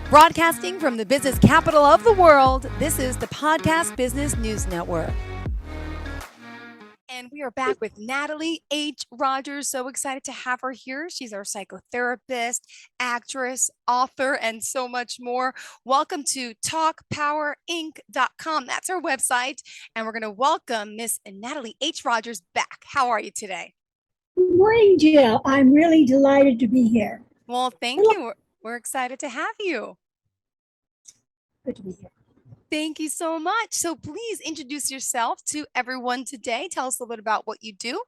Broadcasting from the business capital of the world, this is the Podcast Business News Network. And we are back with Natalie H. Rogers. So excited to have her here. She's our psychotherapist, actress, author, and so much more. Welcome to talkpowerinc.com. That's our website. And we're going to welcome Miss Natalie H. Rogers back. How are you today? Good morning, Jill. I'm really delighted to be here. Well, thank you. We're excited to have you. Good to be here. Thank you so much. So please introduce yourself to everyone today. Tell us a little bit about what you do.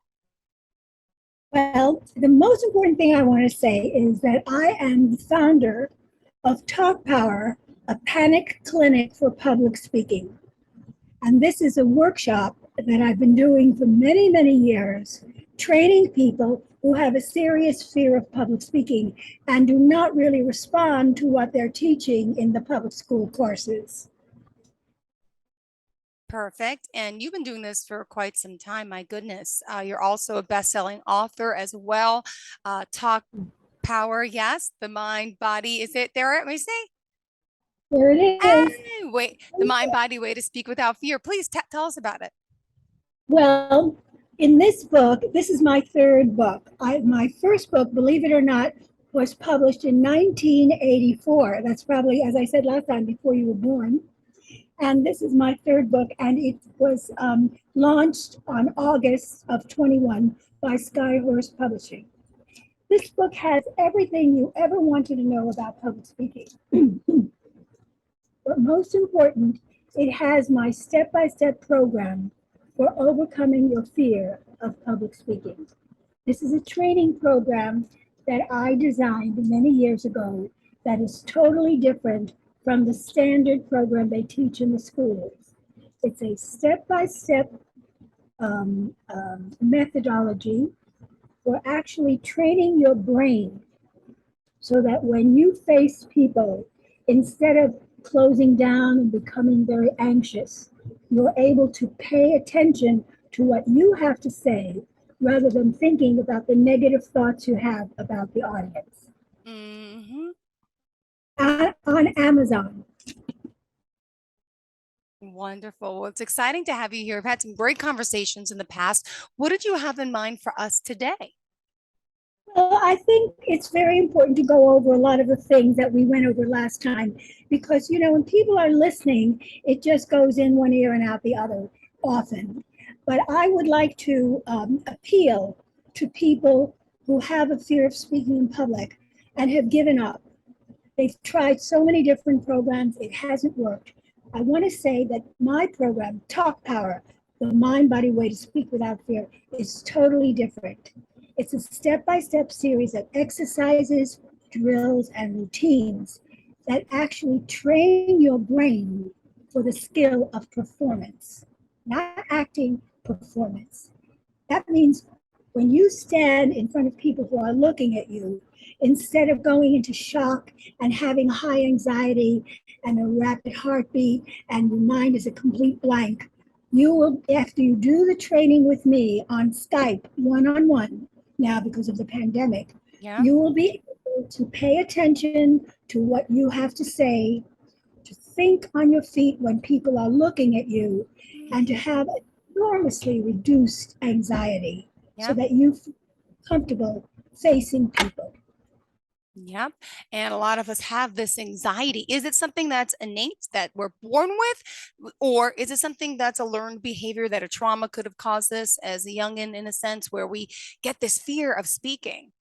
Well, the most important thing I want to say is that I am the founder of Talk Power, a panic clinic for public speaking. And this is a workshop that I've been doing for many, many years, training people who have a serious fear of public speaking and do not really respond to what they're teaching in the public school courses. Perfect. And you've been doing this for quite some time. My goodness. You're also a best-selling author as well. Talk Power. Yes. The Mind Body. Is it there? Let me see. There it is. Wait, the Mind Body Way to Speak Without Fear. Please tell us about it. Well, in this book, this is my third book. My first book, believe it or not, was published in 1984. That's probably, as I said last time, before you were born. And this is my third book, and it was launched on August of 21 by Skyhorse Publishing. This book has everything you ever wanted to know about public speaking. But most important, it has my step-by-step program for overcoming your fear of public speaking. This is a training program that I designed many years ago that is totally different from the standard program they teach in the schools. It's a step-by-step methodology for actually training your brain so that when you face people, instead of closing down and becoming very anxious, you're able to pay attention to what you have to say rather than thinking about the negative thoughts you have about the audience. Mm-hmm. On Amazon. Wonderful. Well, it's exciting to have you here. I've had some great conversations in the past. What did you have in mind for us today? Well, I think it's very important to go over a lot of the things that we went over last time because, you know, when people are listening, it just goes in one ear and out the other often. But I would like to appeal to people who have a fear of speaking in public and have given up. They've tried so many different programs, it hasn't worked. I want to say that my program, Talk Power, the mind-body way to speak without fear, is totally different. It's a step-by-step series of exercises, drills, and routines that actually train your brain for the skill of performance, not acting, performance. That means when you stand in front of people who are looking at you, instead of going into shock and having high anxiety and a rapid heartbeat and your mind is a complete blank, you will, after you do the training with me on Skype one-on-one, now because of the pandemic, you will be able to pay attention to what you have to say, to think on your feet when people are looking at you, and to have enormously reduced anxiety so that you feel comfortable facing people. Yep. And a lot of us have this anxiety. Is it something that's innate that we're born with? Or is it something that's a learned behavior that a trauma could have caused this as a youngin, in a sense, where we get this fear of speaking?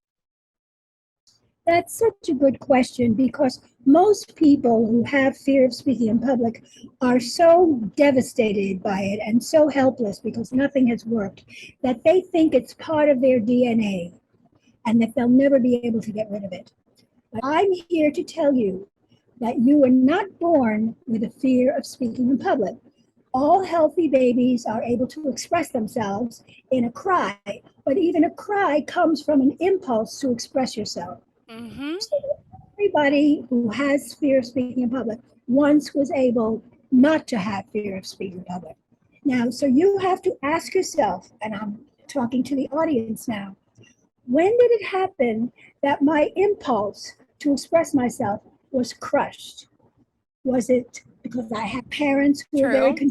That's such a good question because most people who have fear of speaking in public are so devastated by it and so helpless because nothing has worked that they think it's part of their DNA and that they'll never be able to get rid of it. But I'm here to tell you that you were not born with a fear of speaking in public. All healthy babies are able to express themselves in a cry, but even a cry comes from an impulse to express yourself. Mm-hmm. So everybody who has fear of speaking in public once was able not to have fear of speaking in public. Now, so you have to ask yourself, and I'm talking to the audience now, when did it happen that my impulse to express myself was crushed? Was it because I had parents who were very True.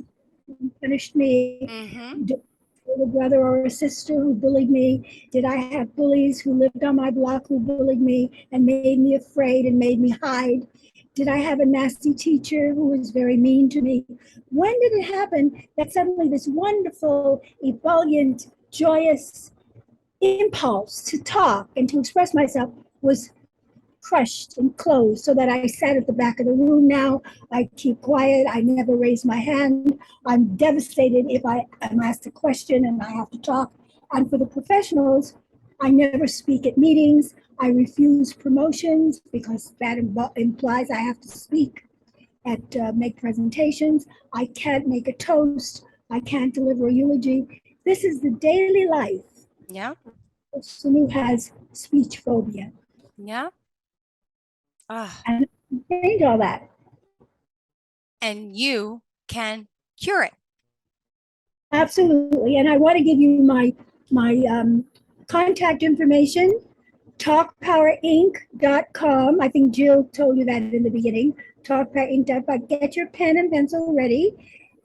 punished me? Mm-hmm. Did I have a brother or a sister who bullied me? Did I have bullies who lived on my block who bullied me and made me afraid and made me hide? Did I have a nasty teacher who was very mean to me? When did it happen that suddenly this wonderful, ebullient, joyous impulse to talk and to express myself was crushed and closed, so that I sat at the back of the room now? I keep quiet. I never raise my hand. I'm devastated if I am asked a question and I have to talk. And for the professionals, I never speak at meetings. I refuse promotions because that implies I have to speak at make presentations. I can't make a toast. I can't deliver a eulogy. This is the daily life Yeah. of someone who has speech phobia. Yeah. Ah, And I change all that. and you can cure it. Absolutely. And I want to give you my contact information, talkpowerinc.com. I think Jill told you that in the beginning. Talkpowerinc.com. Get your pen and pencil ready.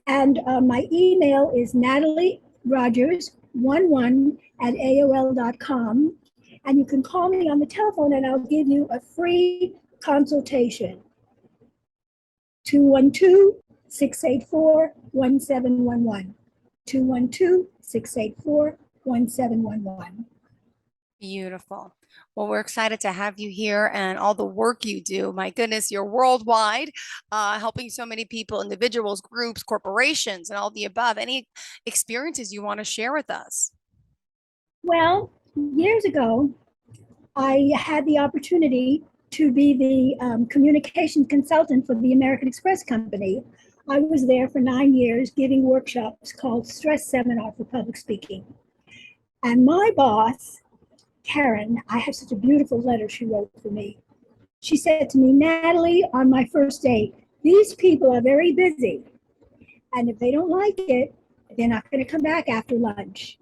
And my email is natalierogers11 at AOL.com. And you can call me on the telephone and I'll give you a free consultation. 212-684-1711. 212-684-1711. Beautiful. Well, we're excited to have you here and all the work you do. My goodness, you're worldwide, helping so many people, individuals, groups, corporations, and all the above. Any experiences you want to share with us? Well, years ago, I had the opportunity to be the communication consultant for the American Express Company. I was there for 9 years giving workshops called Stress Seminar for Public Speaking. And my boss, Karen, I have such a beautiful letter she wrote for me. She said to me, Natalie, on my first date, these people are very busy. And if they don't like it, they're not going to come back after lunch.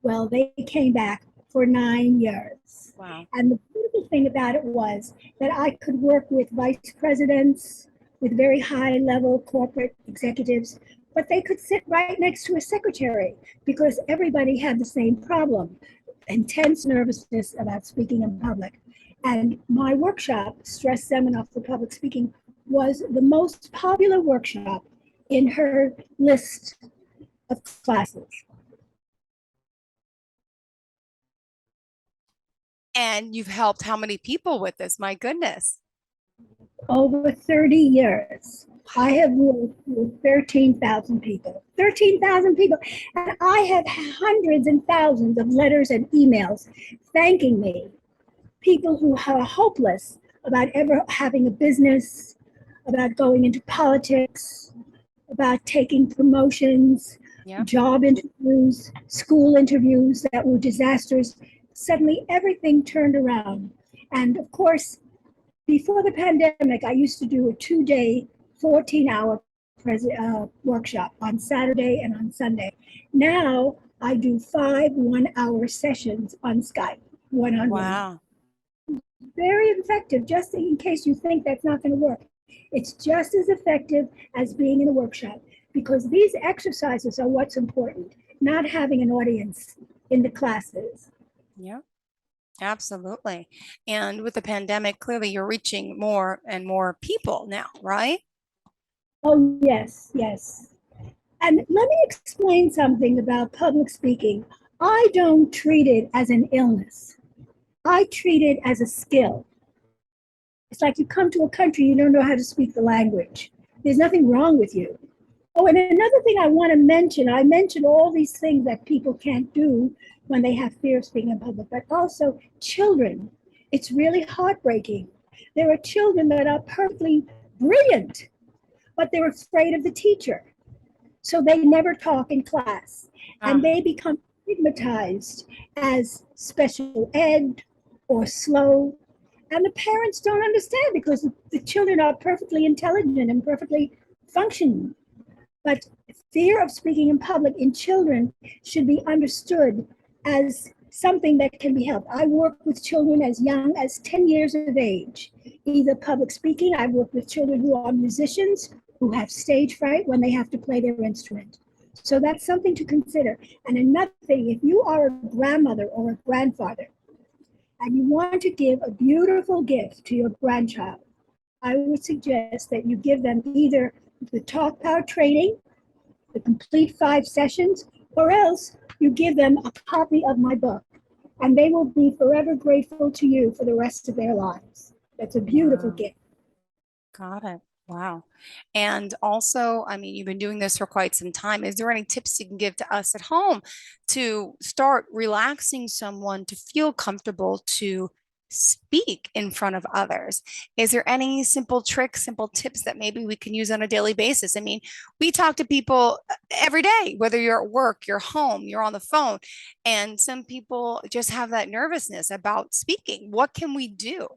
Well, they came back for 9 years. Wow. And the beautiful thing about it was that I could work with vice presidents, with very high level corporate executives, but they could sit right next to a secretary because everybody had the same problem, intense nervousness about speaking in public. And my workshop, Stress Seminar for Public Speaking, was the most popular workshop in her list of classes. And you've helped how many people with this? My goodness. Over 30 years. I have worked with 13,000 people. 13,000 people. And I have hundreds and thousands of letters and emails thanking me. People who are hopeless about ever having a business, about going into politics, about taking promotions, Yeah. job interviews, school interviews that were disasters. Suddenly everything turned around. And of course, before the pandemic, I used to do a 2-day, 14-hour workshop on Saturday and on Sunday. Now I do 5 1-hour sessions on Skype, one-on-one. Wow. Very effective, just in case you think that's not going to work. It's just as effective as being in a workshop because these exercises are what's important, not having an audience in the classes. Yeah. Absolutely. And with the pandemic, clearly you're reaching more and more people now, right? Oh, yes, yes. And let me explain something about public speaking. I don't treat it as an illness. I treat it as a skill. It's like you come to a country, you don't know how to speak the language. There's nothing wrong with you. Oh, and another thing I want to mention, I mentioned all these things that people can't do when they have fear of speaking in public, but also children. It's really heartbreaking. There are children that are perfectly brilliant, but they're afraid of the teacher. So they never talk in class and Ah, they become stigmatized as special ed or slow. And the parents don't understand because the children are perfectly intelligent and perfectly functioning. But fear of speaking in public in children should be understood as something that can be helped. I work with children as young as 10 years of age, either public speaking. I work with children who are musicians who have stage fright when they have to play their instrument. So that's something to consider. And another thing, if you are a grandmother or a grandfather and you want to give a beautiful gift to your grandchild, I would suggest that you give them either the talk power training, the complete 5 sessions, or else you give them a copy of my book, and they will be forever grateful to you for the rest of their lives. That's a beautiful Wow. gift. Got it. Wow. And also, I mean, you've been doing this for quite some time. Is there any tips you can give to us at home to start relaxing someone to feel comfortable to speak in front of others? Is there any simple tricks, simple tips that maybe we can use on a daily basis? I mean, we talk to people every day, whether you're at work, you're home, you're on the phone, and some people just have that nervousness about speaking. What can we do?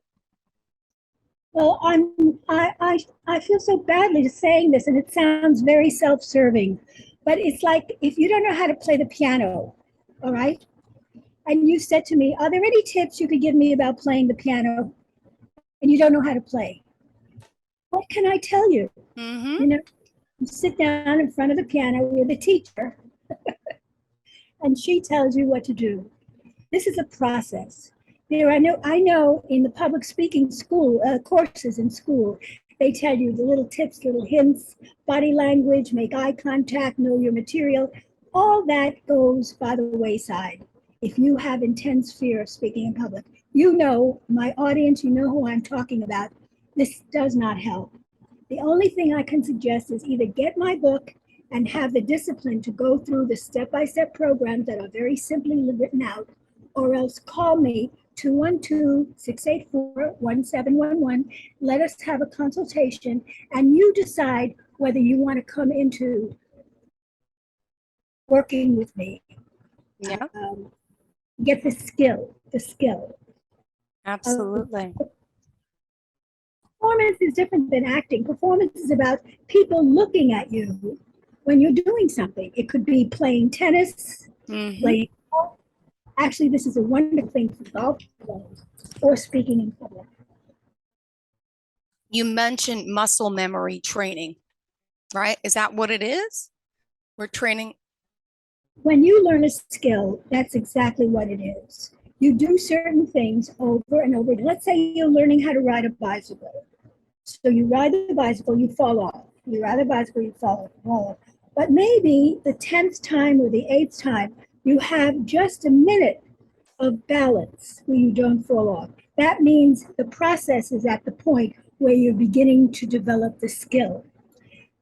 Well, I feel so badly saying this, and it sounds very self-serving, but it's like if you don't know how to play the piano, all right, and you said to me, "Are there any tips you could give me about playing the piano?" And you don't know how to play. What can I tell you? Mm-hmm. You know, you sit down in front of the piano with a teacher, and she tells you what to do. This is a process. I know in the public speaking school courses in school, they tell you the little tips, little hints, body language, make eye contact, know your material. All that goes by the wayside. If you have intense fear of speaking in public, you know my audience, you know who I'm talking about. This does not help. The only thing I can suggest is either get my book and have the discipline to go through the step-by-step programs that are very simply written out, or else call me 212-684-1711. Let us have a consultation, and you decide whether you want to come into working with me. Yeah, Get the skill. absolutely. Performance is different than acting. Performance is about people looking at you when you're doing something. It could be playing tennis, Mm-hmm. playing golf. Actually, this is a wonderful thing for golf players or speaking in public. You mentioned muscle memory training, right? Is that what it is? We're training. When you learn a skill, that's exactly what it is. You do certain things over and over. Let's say you're learning how to ride a bicycle. So you ride the bicycle, you fall off. You ride the bicycle, you fall off. But maybe the 10th time or the 8th time, you have just a minute of balance where you don't fall off. That means the process is at the point where you're beginning to develop the skill.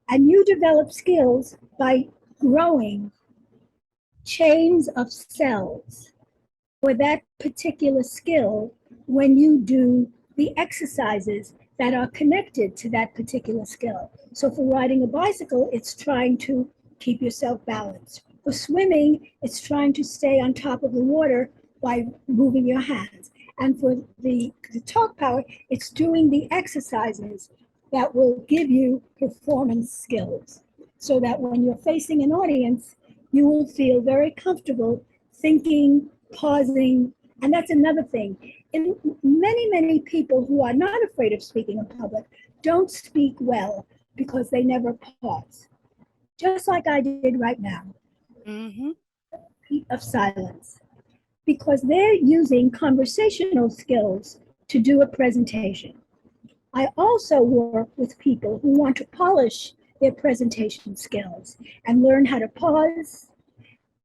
And you develop skills by growing chains of cells for that particular skill when you do the exercises that are connected to that particular skill. So for riding a bicycle, it's trying to keep yourself balanced. For swimming, it's trying to stay on top of the water by moving your hands. And for the talk power, it's doing the exercises that will give you performance skills so that when you're facing an audience, you will feel very comfortable thinking, pausing. And that's another thing. And many people who are not afraid of speaking in public don't speak well because they never pause. Just like I did right now, Mm-hmm. of silence, because they're using conversational skills to do a presentation. I also work with people who want to polish their presentation skills and learn how to pause,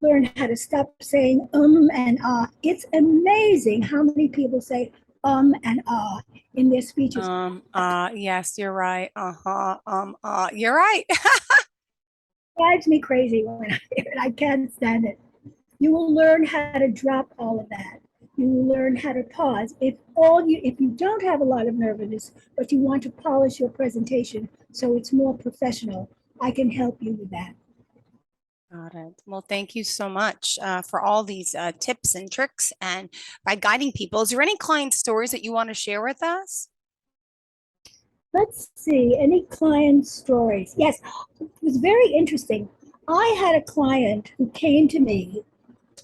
learn how to stop saying and ah. It's amazing how many people say and ah in their speeches. Yes, you're right. You're right. It drives me crazy when I hear it. I can't stand it. You will learn how to drop all of that. You will learn how to pause. If you don't have a lot of nervousness, but you want to polish your presentation so it's more professional, I can help you with that. Got it. Well, thank you so much for all these tips and tricks and by guiding people. Is there any client stories that you want to share with us? Let's see, any client stories? Yes, it was very interesting. I had a client who came to me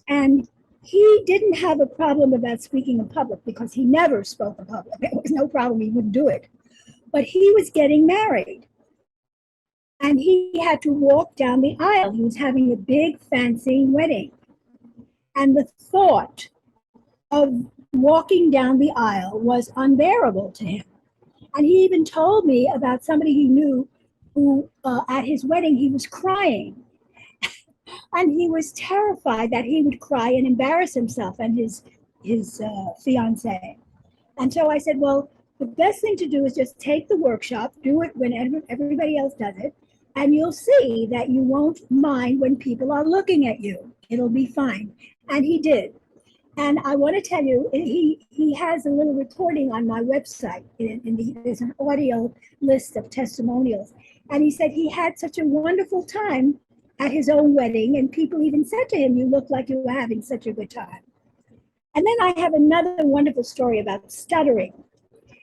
and He didn't have a problem about speaking in public because he never spoke in public. There was no problem, he wouldn't do it. But he was getting married and he had to walk down the aisle. He was having a big, fancy wedding. And the thought of walking down the aisle was unbearable to him. And he even told me about somebody he knew who, at his wedding, he was crying. And he was terrified that he would cry and embarrass himself and his fiancee. And so I said, well, the best thing to do is just take the workshop, do it when everybody else does it, and you'll see that you won't mind when people are looking at you. It'll be fine. And he did. And I want to tell you, he has a little recording on my website. There's an audio list of testimonials. And he said he had such a wonderful time at his own wedding, and people even said to him, "You look like you were having such a good time." And then I have another wonderful story about stuttering.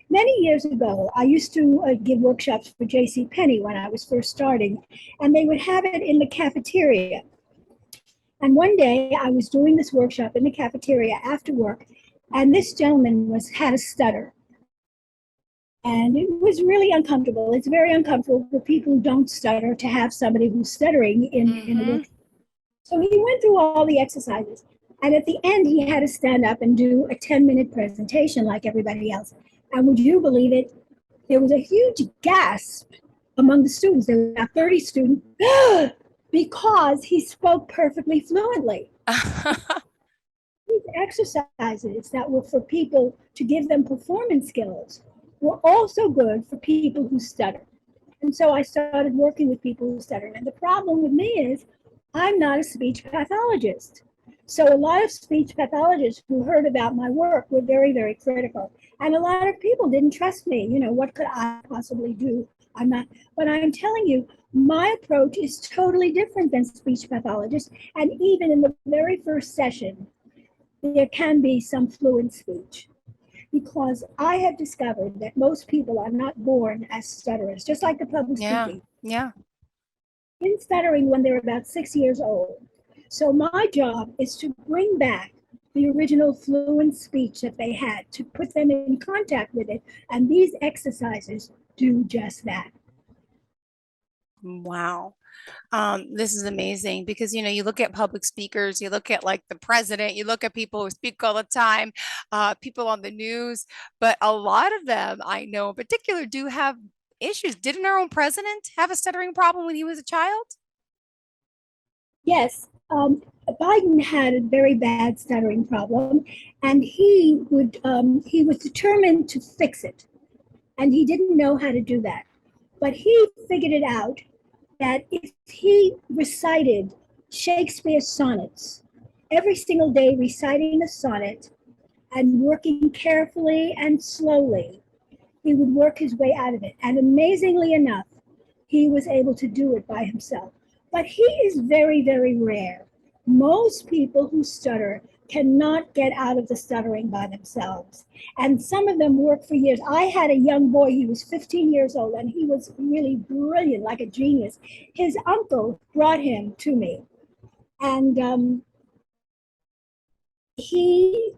Many years ago, I used to give workshops for J.C. Penney when I was first starting, and they would have it in the cafeteria. And one day I was doing this workshop in the cafeteria after work, and this gentleman had a stutter. And it was really uncomfortable. It's very uncomfortable for people who don't stutter to have somebody who's stuttering in a workshop. So he went through all the exercises. And at the end, he had to stand up and do a 10-minute presentation like everybody else. And would you believe it? There was a huge gasp among the students. There were about 30 students because he spoke perfectly fluently. These exercises that were for people to give them performance skills were also good for people who stutter. And so I started working with people who stutter. And the problem with me is I'm not a speech pathologist. So a lot of speech pathologists who heard about my work were very, very critical. And a lot of people didn't trust me. You know, what could I possibly do? I'm not, but I'm telling you, my approach is totally different than speech pathologists. And even in the very first session, there can be some fluent speech because I have discovered that most people are not born as stutterers, just like the public speaking. Yeah. In stuttering when they're about 6 years old. So my job is to bring back the original fluent speech that they had, to put them in contact with it. And these exercises do just that. Wow. This is amazing because, you look at public speakers, you look at like the president, you look at people who speak all the time, people on the news, but a lot of them I know in particular do have issues. Didn't our own president have a stuttering problem when he was a child? Yes, Biden had a very bad stuttering problem, and he was determined to fix it, and he didn't know how to do that. But he figured it out that if he recited Shakespeare's sonnets every single day, reciting a sonnet and working carefully and slowly, he would work his way out of it. And amazingly enough, he was able to do it by himself. But he is very, very rare. Most people who stutter cannot get out of the stuttering by themselves. And some of them work for years. I had a young boy, he was 15 years old, and he was really brilliant, like a genius. His uncle brought him to me. And he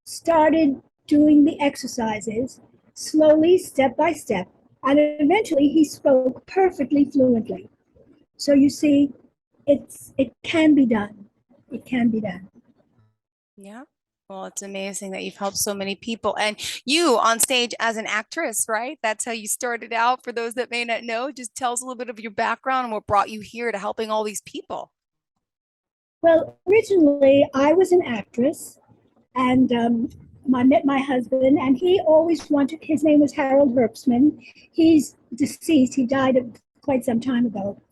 started doing the exercises slowly, step by step. And eventually he spoke perfectly fluently. So you see, it can be done. It can be done. Yeah. Well, it's amazing that you've helped so many people. And you on stage as an actress, right? That's how you started out. For those that may not know, just tell us a little bit of your background and what brought you here to helping all these people. Well, originally I was an actress, and I met my husband, and he always wanted. His name was Harold Herbstman. He's deceased. He died quite some time ago,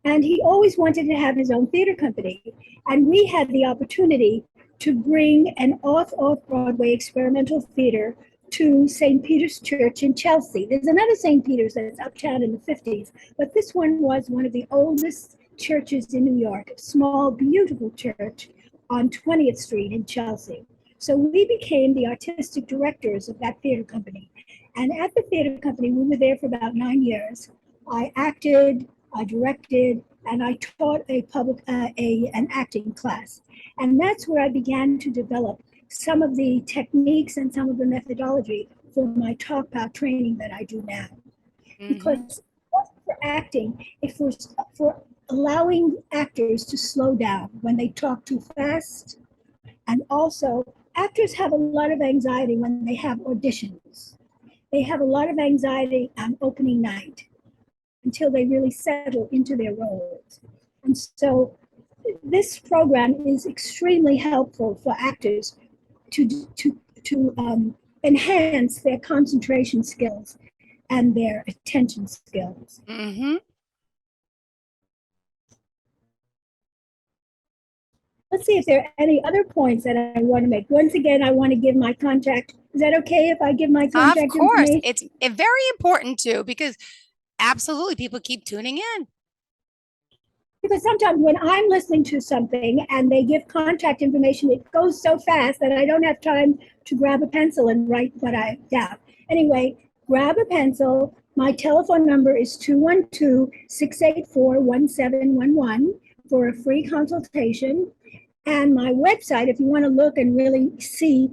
and he always wanted to have his own theater company. And we had the opportunity to bring an off-Broadway experimental theater to St. Peter's Church in Chelsea. There's another St. Peter's that's uptown in the 50s, but this one was one of the oldest churches in New York, a small, beautiful church on 20th Street in Chelsea. So we became the artistic directors of that theater company. And at the theater company, we were there for about 9 years. I acted, I directed, and I taught an acting class. And that's where I began to develop some of the techniques and some of the methodology for my talk power training that I do now. Mm-hmm. Because for acting, if we're for allowing actors to slow down when they talk too fast, and also actors have a lot of anxiety when they have auditions. They have a lot of anxiety on opening night until they really settle into their roles. And so this program is extremely helpful for actors to enhance their concentration skills and their attention skills. Mm-hmm. Let's see if there are any other points that I want to make. Once again, I want to give my contact. Is that okay if I give my Of contact course, information? it's very important too, because absolutely people keep tuning in. Because sometimes when I'm listening to something and they give contact information, it goes so fast that I don't have time to grab a pencil and write what I down. Anyway, grab a pencil. My telephone number is 212-684-1711 for a free consultation. And my website, if you want to look and really see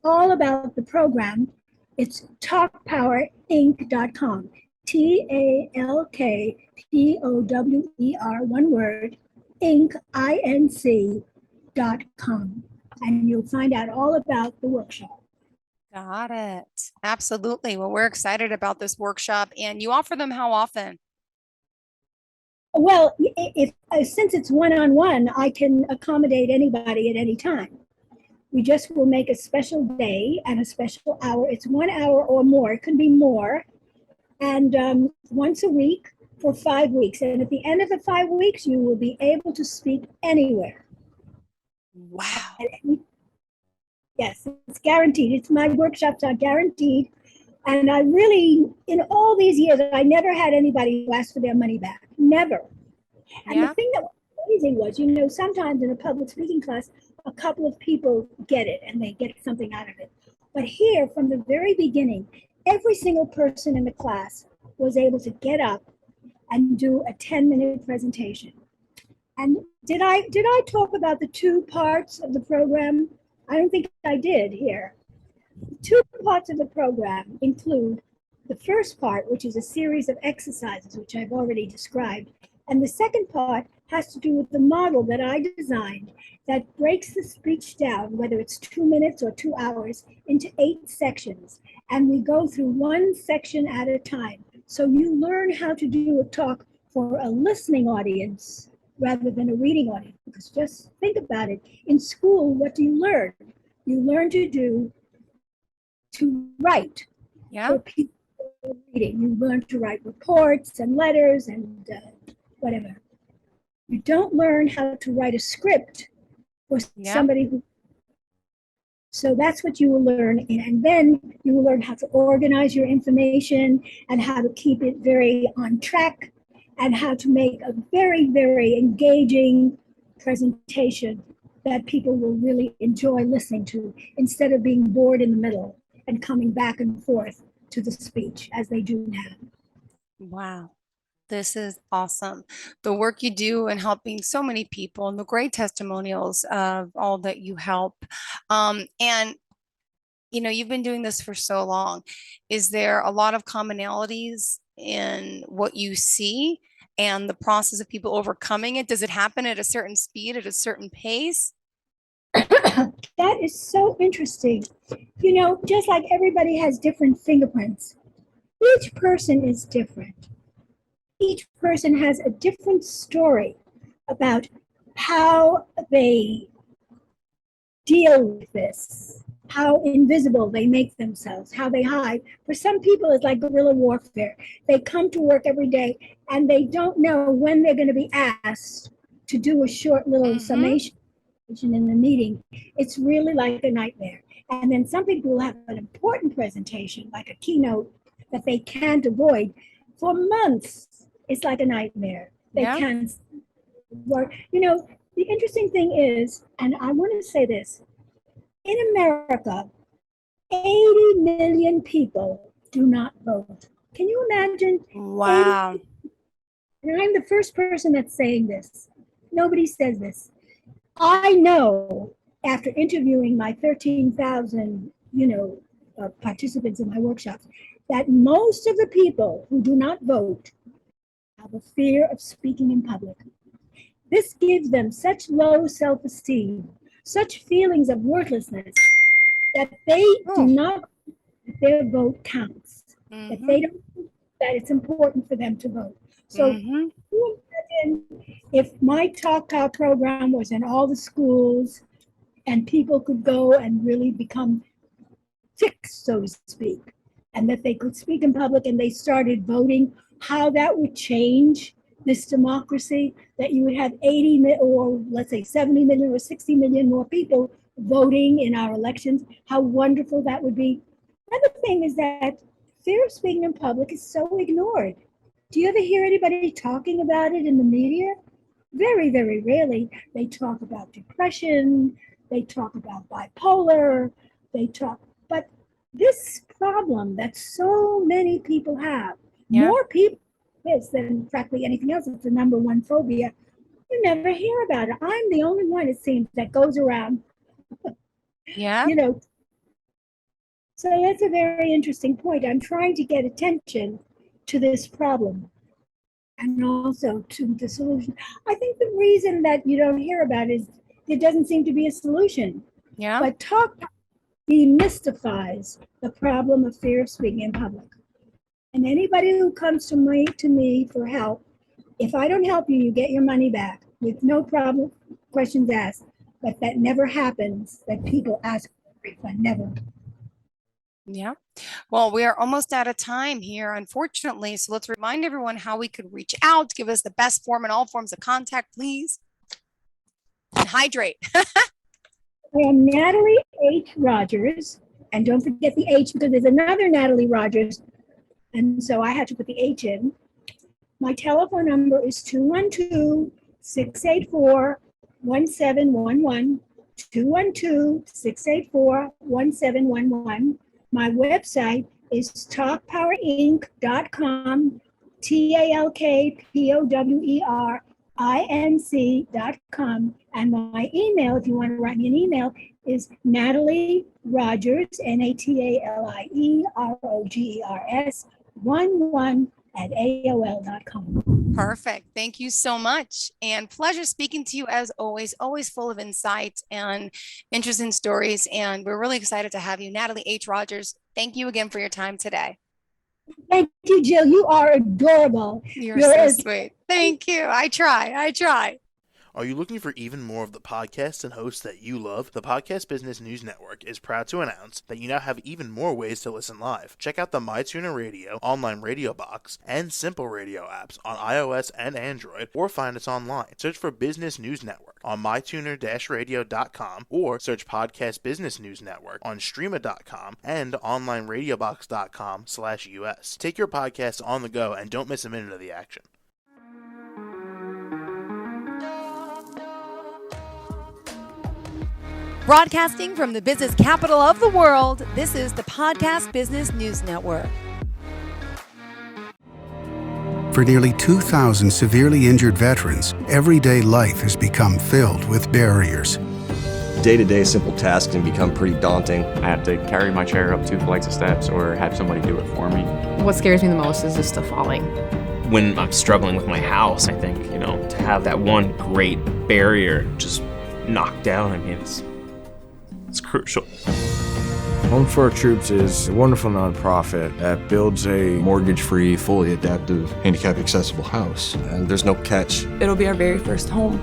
all about the program, it's talkpowerinc.com. TALKPOWER, one word, Inc.com. And you'll find out all about the workshop. Got it. Absolutely. Well, we're excited about this workshop, and you offer them how often? Well, if since it's one-on-one, I can accommodate anybody at any time. We just will make a special day and a special hour. It's 1 hour or more. It could be more. And once a week for 5 weeks. And at the end of the 5 weeks, you will be able to speak anywhere. Wow. Yes, it's guaranteed. It's my workshops are guaranteed. And I really, in all these years, I never had anybody who asked for their money back. Never. And the Yeah. thing that was amazing was, sometimes in a public speaking class, a couple of people get it and they get something out of it. But here, from the very beginning, every single person in the class was able to get up and do a 10-minute presentation. And did I talk about the two parts of the program? I don't think I did here. The two parts of the program include the first part, which is a series of exercises, which I've already described. And the second part has to do with the model that I designed that breaks the speech down, whether it's 2 minutes or 2 hours, into 8 sections. And we go through one section at a time. So you learn how to do a talk for a listening audience rather than a reading audience. Because just think about it. In school, what do you learn? You learn to write Yeah. for people reading. You learn to write reports and letters and whatever. You don't learn how to write a script for Yeah. somebody who. So that's what you will learn. And then you will learn how to organize your information and how to keep it very on track and how to make a very, very engaging presentation that people will really enjoy listening to instead of being bored in the middle and coming back and forth to the speech as they do now. Wow. This is awesome. The work you do in helping so many people and the great testimonials of all that you help. And you've been doing this for so long. Is there a lot of commonalities in what you see and the process of people overcoming it? Does it happen at a certain speed, at a certain pace? That is so interesting. Just like everybody has different fingerprints, each person is different. Each person has a different story about how they deal with this, how invisible they make themselves, how they hide. For some people, it's like guerrilla warfare. They come to work every day and they don't know when they're going to be asked to do a short little Mm-hmm. summation in the meeting. It's really like a nightmare. And then some people will have an important presentation, like a keynote, that they can't avoid for months. It's like a nightmare. They Yeah. can't work. The interesting thing is, and I want to say this, in America, 80 million people do not vote. Can you imagine 80? Wow. And I'm the first person that's saying this. Nobody says this. I know after interviewing my 13,000, participants in my workshops, that most of the people who do not vote have a fear of speaking in public. This gives them such low self-esteem, such feelings of worthlessness, that they do not think that their vote counts, that they don't think that it's important for them to vote. So can you imagine if my Talk program was in all the schools and people could go and really become fixed, so to speak, and that they could speak in public and they started voting, how that would change this democracy, that you would have 80 or let's say 70 million or 60 million more people voting in our elections, how wonderful that would be. Another thing is that fear of speaking in public is so ignored. Do you ever hear anybody talking about it in the media? Very, very rarely. They talk about depression, they talk about bipolar, but this problem that so many people have, more people this than practically anything else, it's the number one phobia. You never hear about it. I'm the only one, it seems, that goes around. So that's a very interesting point. I'm trying to get attention to this problem and also to the solution. I think the reason that you don't hear about it is there doesn't seem to be a solution. But talk demystifies the problem of fear of speaking in public. And anybody who comes to me for help, if I don't help you, you get your money back with no problem, questions asked. But that never happens, that people ask for a refund, never. Yeah. Well, we are almost out of time here, unfortunately. So let's remind everyone how we could reach out. Give us the best form and all forms of contact, please. And hydrate. I am Natalie H. Rogers. And don't forget the H because there's another Natalie Rogers. And so I had to put the H in. My telephone number is 212-684-1711. 212-684-1711. My website is talkpowerinc.com, TALKPOWERINC.com. And my email, if you want to write me an email, is Natalie Rogers, NATALIE ROGERS 11@AOL.com. Perfect. Thank you so much. And pleasure speaking to you as always full of insight and interesting stories. And we're really excited to have you, Natalie H. Rogers. Thank you again for your time today. Thank you, Jill. You are adorable. You're so sweet. Thank you. I try. Are you looking for even more of the podcasts and hosts that you love? The Podcast Business News Network is proud to announce that you now have even more ways to listen live. Check out the MyTuner Radio, online radio box, and Simple Radio apps on iOS and Android, or find us online. Search for Business News Network on mytuner-radio.com, or search Podcast Business News Network on streama.com and onlineradiobox.com/US. Take your podcast on the go and don't miss a minute of the action. Broadcasting from the business capital of the world, this is the Podcast Business News Network. For nearly 2,000 severely injured veterans, everyday life has become filled with barriers. Day-to-day simple tasks can become pretty daunting. I have to carry my chair up 2 flights of steps or have somebody do it for me. What scares me the most is just the falling. When I'm struggling with my house, I think, to have that one great barrier just knocked down, it's crucial. Home for Our Troops is a wonderful nonprofit that builds a mortgage-free, fully adaptive, handicap-accessible house. And there's no catch. It'll be our very first home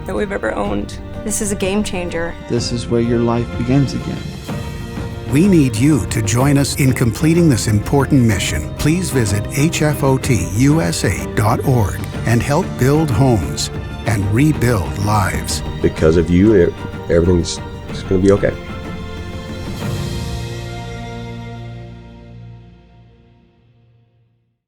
that we've ever owned. This is a game changer. This is where your life begins again. We need you to join us in completing this important mission. Please visit hfotusa.org and help build homes and rebuild lives. Because of you, everything's going to be okay.